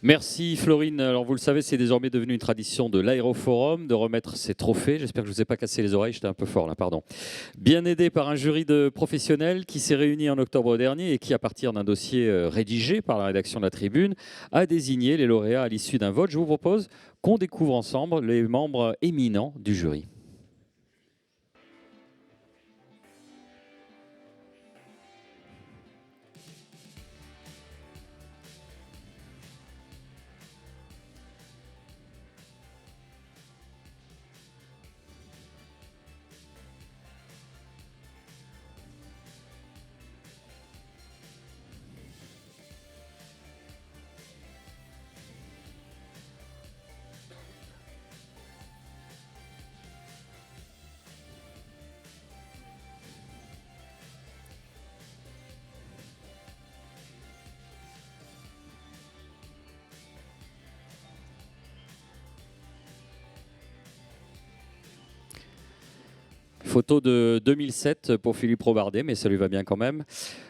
Merci Florine. Alors vous le savez, c'est désormais devenu une tradition de l'Aéroforum de remettre ces trophées. J'espère que je ne vous ai pas cassé les oreilles, j'étais un peu fort là, pardon. Bien aidé par un jury de professionnels qui s'est réuni en octobre dernier et qui, à partir d'un dossier rédigé par la rédaction de la Tribune, a désigné les lauréats à l'issue d'un vote. Je vous propose qu'on découvre ensemble les membres éminents du jury. Photo de 2007 pour Philippe Robardet, mais ça lui va bien quand même.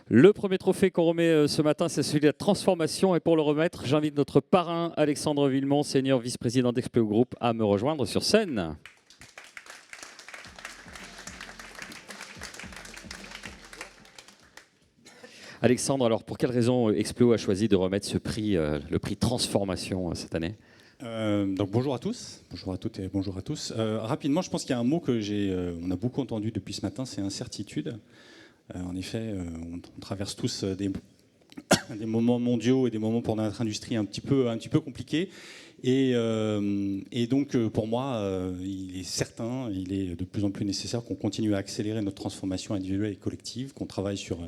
Le premier trophée qu'on remet ce matin, c'est celui de la transformation. Et pour le remettre, j'invite notre parrain, Alexandre Villemont, senior vice-président d'Expleo Group, à me rejoindre sur scène. Alexandre, alors pour quelle raison Expleo a choisi de remettre ce prix, le prix transformation cette année ? Donc bonjour à tous, bonjour à toutes et bonjour à tous. Rapidement, je pense qu'il y a un mot que on a beaucoup entendu depuis ce matin, c'est incertitude. En effet, on traverse tous des moments mondiaux et des moments pour notre industrie un petit peu compliqués. Et donc pour moi, il est certain, il est de plus en plus nécessaire qu'on continue à accélérer notre transformation individuelle et collective, qu'on travaille sur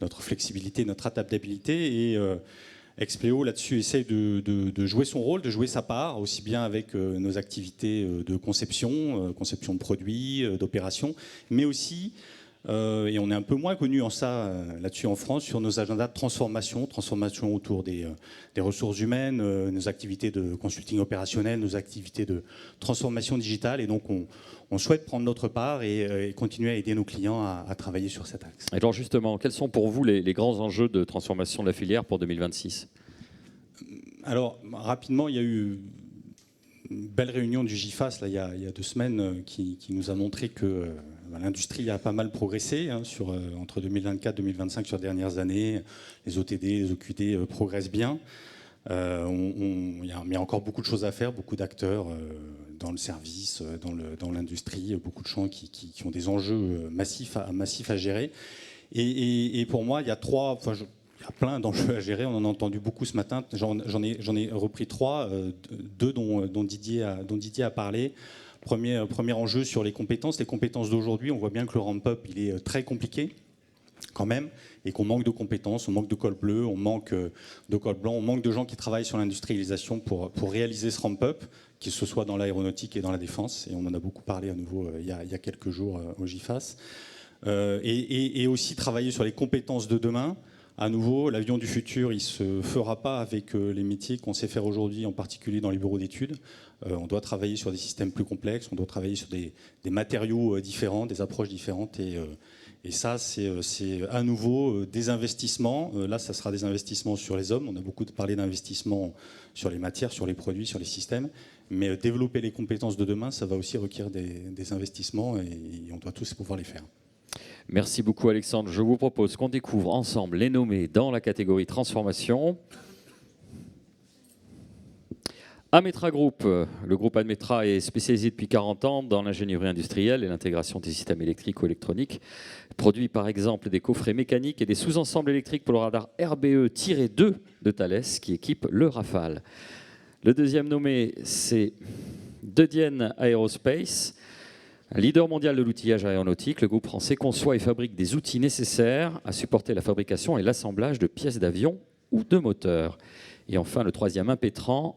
notre flexibilité, notre adaptabilité et Expleo là-dessus essaye de jouer son rôle, de jouer sa part, aussi bien avec nos activités de conception, conception de produits, d'opérations, mais aussi, et on est un peu moins connu en ça là-dessus en France, sur nos agendas de transformation autour des ressources humaines, nos activités de consulting opérationnel, nos activités de transformation digitale, et donc on souhaite prendre notre part et continuer à aider nos clients à travailler sur cet axe. Alors justement, quels sont pour vous les grands enjeux de transformation de la filière pour 2026 ? Alors, rapidement, il y a eu une belle réunion du GIFAS là, il y a 2 semaines qui nous a montré que l'industrie a pas mal progressé entre 2024 et 2025 sur les dernières années. Les OTD, les OQD progressent bien. Il y a encore beaucoup de choses à faire, beaucoup d'acteurs dans le service, dans l'industrie, beaucoup de gens qui ont des enjeux massifs à gérer. Et pour moi, il y a plein d'enjeux à gérer. On en a entendu beaucoup ce matin. J'en ai repris 3, 2 dont Didier a parlé. Premier enjeu sur les compétences. Les compétences d'aujourd'hui, on voit bien que le ramp-up, il est très compliqué quand même, et qu'on manque de compétences, on manque de col bleu, on manque de col blanc, on manque de gens qui travaillent sur l'industrialisation pour réaliser ce ramp-up, que ce soit dans l'aéronautique et dans la défense. Et on en a beaucoup parlé à nouveau il y a quelques jours au GIFAS. Et aussi travailler sur les compétences de demain. À nouveau, l'avion du futur, il ne se fera pas avec les métiers qu'on sait faire aujourd'hui, en particulier dans les bureaux d'études. On doit travailler sur des systèmes plus complexes, on doit travailler sur des matériaux différents, des approches différentes. Et ça, c'est à nouveau des investissements. Là, ça sera des investissements sur les hommes. On a beaucoup parlé d'investissements sur les matières, sur les produits, sur les systèmes. Mais développer les compétences de demain, ça va aussi requérir des investissements et on doit tous pouvoir les faire. Merci beaucoup Alexandre. Je vous propose qu'on découvre ensemble les nommés dans la catégorie transformation. Ametra Group. Le groupe Ametra est spécialisé depuis 40 ans dans l'ingénierie industrielle et l'intégration des systèmes électriques ou électroniques. Il produit par exemple des coffrets mécaniques et des sous-ensembles électriques pour le radar RBE-2 de Thales qui équipe le Rafale. Le deuxième nommé, c'est Dedienne Aerospace. Leader mondial de l'outillage aéronautique, le groupe français conçoit et fabrique des outils nécessaires à supporter la fabrication et l'assemblage de pièces d'avion ou de moteurs. Et enfin, le troisième impétrant,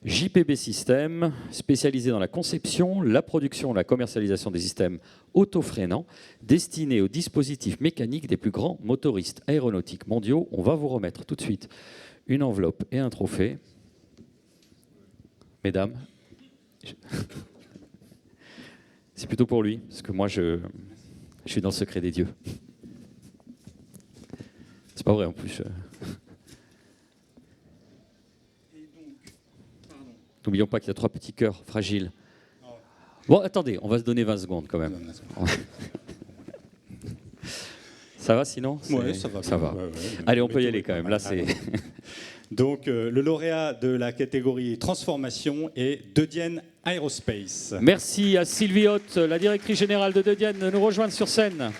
JPB System, spécialisé dans la conception, la production et la commercialisation des systèmes autofreinants destinés aux dispositifs mécaniques des plus grands motoristes aéronautiques mondiaux. On va vous remettre tout de suite une enveloppe et un trophée. Mesdames, c'est plutôt pour lui, parce que moi, je suis dans le secret des dieux. C'est pas vrai, en plus. N'oublions pas qu'il y a 3 petits cœurs fragiles. Bon, attendez, on va se donner 20 secondes quand même. Ça va sinon? Oui, ça va. Ça va. Ouais. Allez, on peut y aller quand même. Là, c'est... Donc, le lauréat de la catégorie transformation est De Dienne Aerospace. Merci à Sylvie Haute, la directrice générale de Dienne, de nous rejoindre sur scène.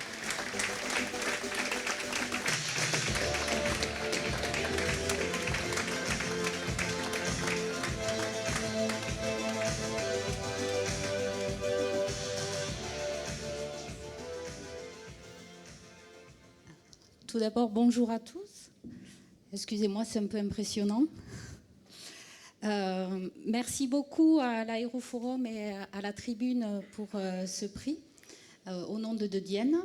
Tout d'abord, bonjour à tous. Excusez-moi, c'est un peu impressionnant. Merci beaucoup à l'Aéroforum et à la Tribune pour ce prix au nom de Dienne.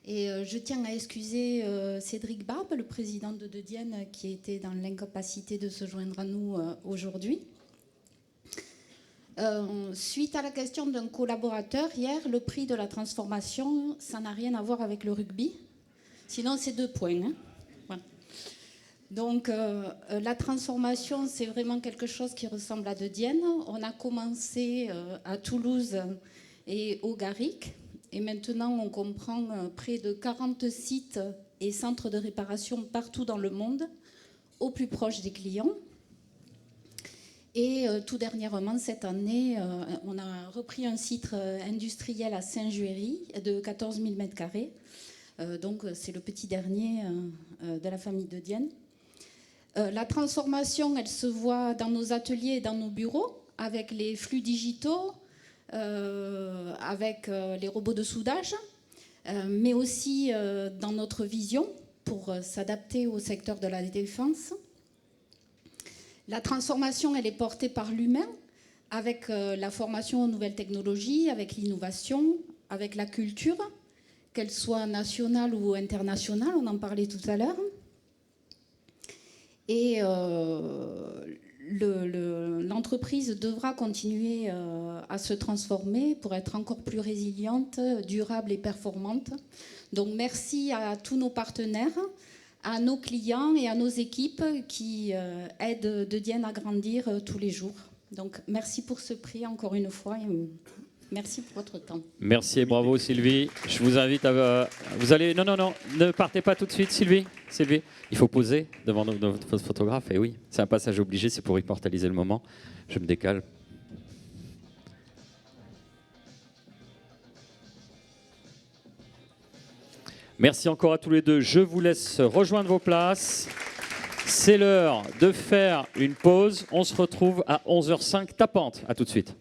Et je tiens à excuser Cédric Barbe, le président de Dienne, qui était dans l'incapacité de se joindre à nous aujourd'hui. Suite à la question d'un collaborateur, hier, le prix de la transformation, ça n'a rien à voir avec le rugby. Sinon, c'est 2 points. Hein. Voilà. Donc, la transformation, c'est vraiment quelque chose qui ressemble à Dienne. On a commencé à Toulouse et au Garric. Et maintenant, on comprend près de 40 sites et centres de réparation partout dans le monde, au plus proche des clients. Et tout dernièrement, cette année, on a repris un site industriel à Saint-Juéry de 14 000 m². Donc, c'est le petit dernier de la famille de Dienne. La transformation, elle se voit dans nos ateliers et dans nos bureaux, avec les flux digitaux, avec les robots de soudage, mais aussi dans notre vision pour s'adapter au secteur de la défense. La transformation, elle est portée par l'humain, avec la formation aux nouvelles technologies, avec l'innovation, avec la culture, qu'elle soit nationale ou internationale, on en parlait tout à l'heure. Et l'entreprise devra continuer à se transformer pour être encore plus résiliente, durable et performante. Donc merci à tous nos partenaires, à nos clients et à nos équipes qui aident Dienne à grandir tous les jours. Donc merci pour ce prix encore une fois. Merci pour votre temps. Merci et bravo Sylvie. Je vous invite à... Vous allez... Non, ne partez pas tout de suite Sylvie. Il faut poser devant notre photographe. Et oui, c'est un passage obligé, c'est pour immortaliser le moment. Je me décale. Merci encore à tous les deux. Je vous laisse rejoindre vos places. C'est l'heure de faire une pause. On se retrouve à 11h05 tapante. À tout de suite.